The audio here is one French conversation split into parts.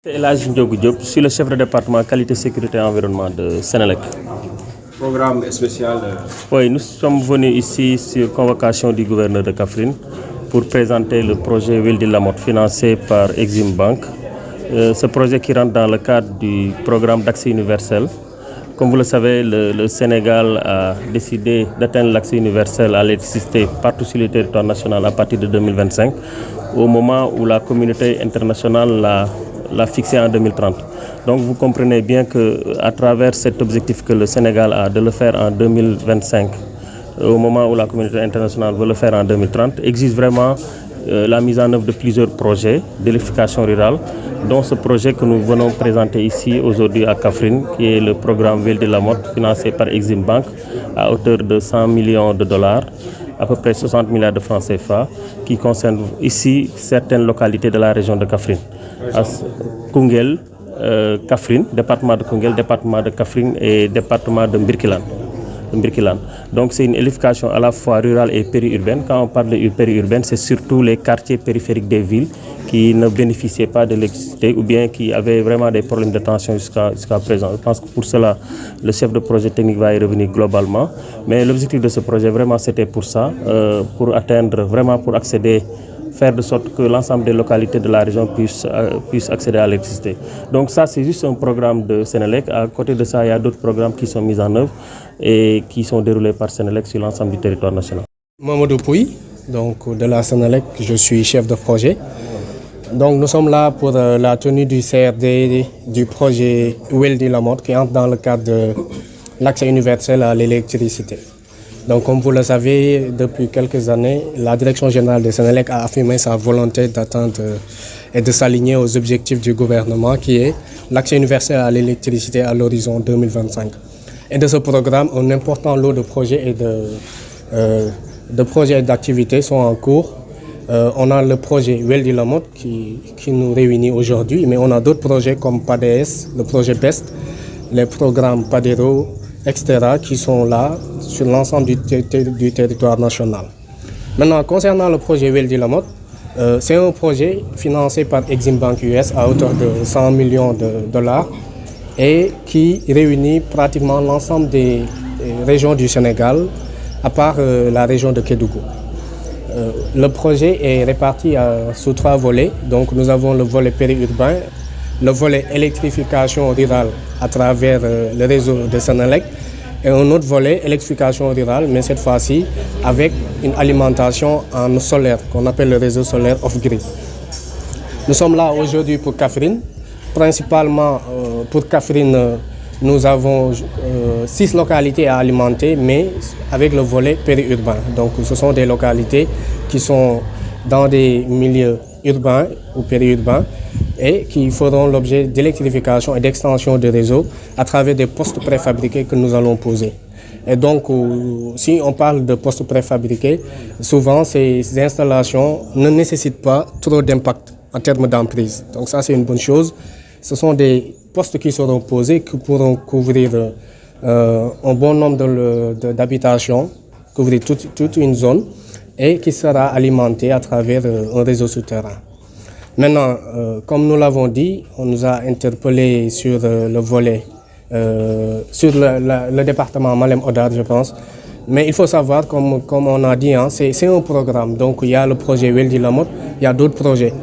Elhadji Ndiogou Diop, je suis le chef de département qualité, sécurité et environnement de Senelec. Programme spécial. Oui, nous sommes venus ici sur convocation du gouverneur de Kaffrine pour présenter le projet Ville de la Motte financé par Exim Bank. Ce projet qui rentre dans le cadre du programme d'accès universel. Comme vous le savez, le Sénégal a décidé d'atteindre l'accès universel à l'électricité partout sur le territoire national à partir de 2025, au moment où la communauté internationale l'a fixé en 2030. Donc vous comprenez bien qu'à travers cet objectif que le Sénégal a de le faire en 2025, au moment où la communauté internationale veut le faire en 2030, existe vraiment la mise en œuvre de plusieurs projets d'électrification rurale, dont ce projet que nous venons présenter ici aujourd'hui à Kaffrine, qui est le programme Ville de la Motte financé par Exim Bank à hauteur de 100 millions de dollars, à peu près 60 milliards de francs CFA, qui concerne ici certaines localités de la région de Kaffrine. Koungheul, Kaffrine, département de Koungheul, département de Kaffrine et département de Birkelane. Donc c'est une électrification à la fois rurale et périurbaine. Quand on parle de périurbaine, c'est surtout les quartiers périphériques des villes qui ne bénéficiaient pas d'électricité ou bien qui avaient vraiment des problèmes de tension jusqu'à présent. Je pense que pour cela, le chef de projet technique va y revenir globalement. Mais l'objectif de ce projet, vraiment, c'était pour ça, pour atteindre, vraiment pour accéder, faire de sorte que l'ensemble des localités de la région puissent accéder à l'électricité. Donc ça, c'est juste un programme de Senelec. À côté de ça, il y a d'autres programmes qui sont mis en œuvre et qui sont déroulés par Senelec sur l'ensemble du territoire national. Mamadou Pouy, donc de la Senelec, je suis chef de projet. Donc nous sommes là pour la tenue du CRD du projet Ville de la Motte qui entre dans le cadre de l'accès universel à l'électricité. Donc comme vous le savez, depuis quelques années, la direction générale de Senelec a affirmé sa volonté d'atteindre et de s'aligner aux objectifs du gouvernement qui est l'accès universel à l'électricité à l'horizon 2025. Et de ce programme, un important lot de projets et d'activités sont en cours. On a le projet Ville de la Motte qui nous réunit aujourd'hui, mais on a d'autres projets comme PADES, le projet BEST, les programmes PADERO, etc., qui sont là sur l'ensemble du territoire national. Maintenant, concernant le projet Ville de la Motte, c'est un projet financé par Exim Bank US à hauteur de 100 millions de dollars et qui réunit pratiquement l'ensemble des régions du Sénégal, à part la région de Kédougou. Le projet est réparti sous 3 volets. Donc nous avons le volet périurbain, le volet électrification rurale à travers le réseau de Senelec et un autre volet électrification rurale, mais cette fois-ci avec une alimentation en solaire qu'on appelle le réseau solaire off-grid. Nous sommes là aujourd'hui pour Kaffrine. Principalement pour Kaffrine, nous avons 6 localités à alimenter, mais avec le volet périurbain. Donc ce sont des localités qui sont dans des milieux urbains ou périurbains et qui feront l'objet d'électrification et d'extension de réseau à travers des postes préfabriqués que nous allons poser. Et donc, si on parle de postes préfabriqués, souvent ces installations ne nécessitent pas trop d'impact en termes d'emprise. Donc ça, c'est une bonne chose. Ce sont des postes qui seront posés, qui pourront couvrir un bon nombre d'habitations, couvrir toute une zone et qui sera alimenté à travers un réseau souterrain. Maintenant, comme nous l'avons dit, on nous a interpellé sur le volet, sur le département Malem Hodar, je pense. Mais il faut savoir, comme on a dit, hein, c'est un programme. Donc il y a le projet Ville de la Motte, il y a d'autres projets.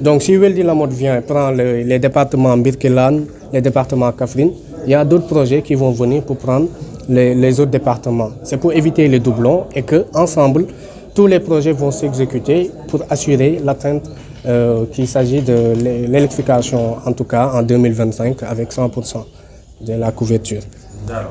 Donc si Ville de la Motte vient prendre les départements Birkelane, les départements Kaffrine, il y a d'autres projets qui vont venir pour prendre les autres départements. C'est pour éviter les doublons et qu'ensemble, tous les projets vont s'exécuter pour assurer l'atteinte qu'il s'agit de l'électrification, en tout cas en 2025, avec 100% de la couverture. Voilà.